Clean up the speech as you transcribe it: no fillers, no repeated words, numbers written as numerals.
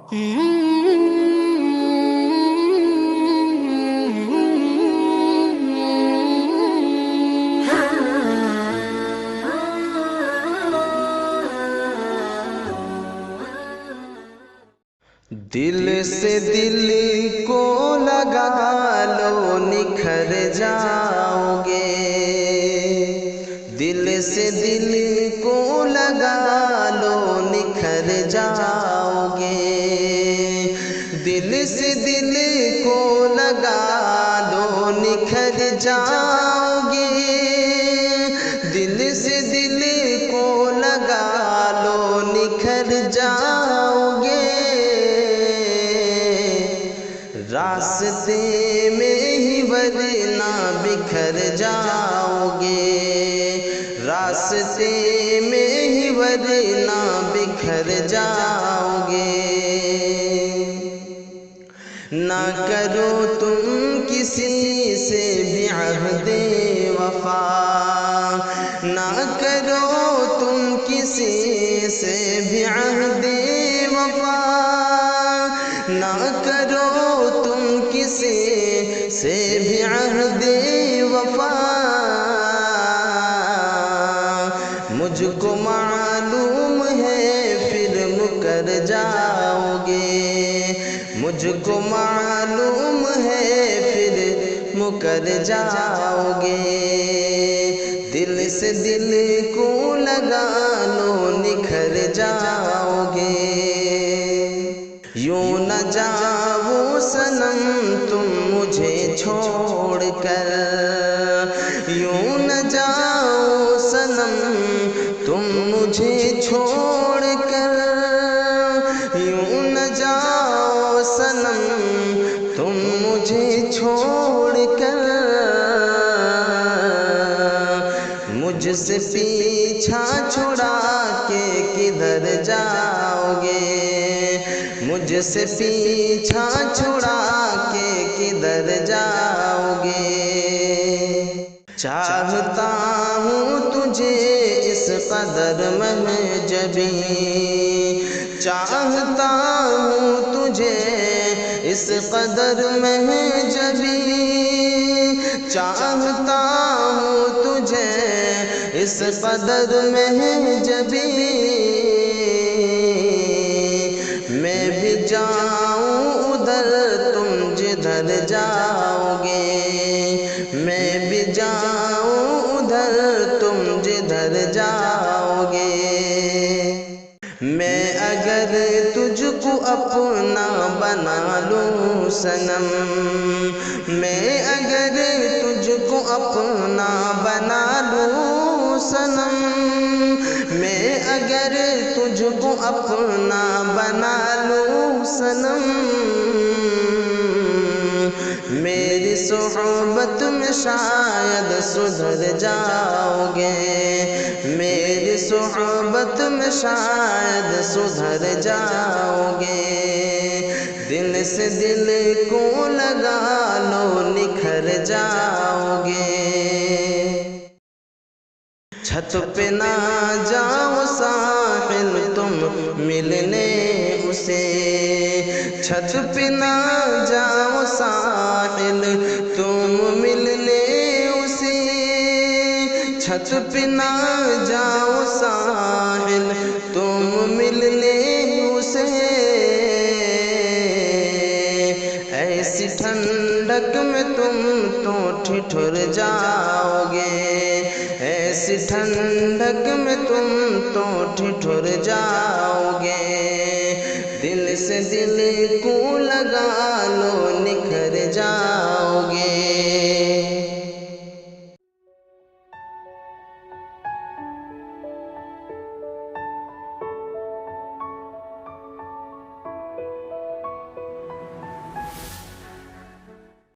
दिल से दिल को लगा लो निखर जाओगे, दिल से दिल को लगा लो निखर जाओगे, दिल से दिल को लगा लो निखर जाओगे, दिल से दिल को लगा लो निखर जाओगे, रास्ते में ही वरना बिखर जाओगे, रास्ते में ही वरना बिखर जाओगे। ना करो तुम किसी से भी अहदे वफा, ना करो तुम किसी से भी अहदे वफा, ना करो तुम किसी से भी अहदे वफा, मुझको मालूम है फिर मुकर जाओगे, मुझको मालूम है फिर मुकर जाओगे, दिल से दिल को लगा लो निखर जाओगे। यूं न जाओ सनम तुम मुझे छोड़कर, यूं न जाओ सनम तुम मुझे छोड़कर, यूं न जाओ सनम तुम मुझे छोड़कर, मुझसे पीछा छुड़ा के किधर जाओगे, मुझसे पीछा छुड़ा के किधर जाओगे। चाहता हूँ तुझे इस कदर महजबी, चाहता हूँ तुझे इस कदर महजबी, चाहता हूँ तुझे इस कदर महजबी, मैं भी जाऊं उधर तुम जिधर जाओगे, मैं भी जाऊं उधर तुम जिधर जाओगे। मैं अगर तुझको अपना बना लूं सनम, मैं अगर तुझको अपना बना लूं सनम, मैं अगर तुझको अपना बना लूं सनम, मेरी सोहबत में शायद सुधर जाओगे, मेरी सोहबत में शायद सुधर जाओगे, दिल से दिल को लगा लो निखर जाओगे। छत पे ना जाओ साहिल तुम मिलने उसे, छत पे ना जाओ साहिल तुम मिलने उसे, छत पे ना जाओ साहिल तुम मिलने उसे, ऐसी ठंडक में तुम तो ठिठुर जाओगे, ऐसी ठंडक में तुम तो ठिठुर जाओगे, दिल से दिल को लगा लो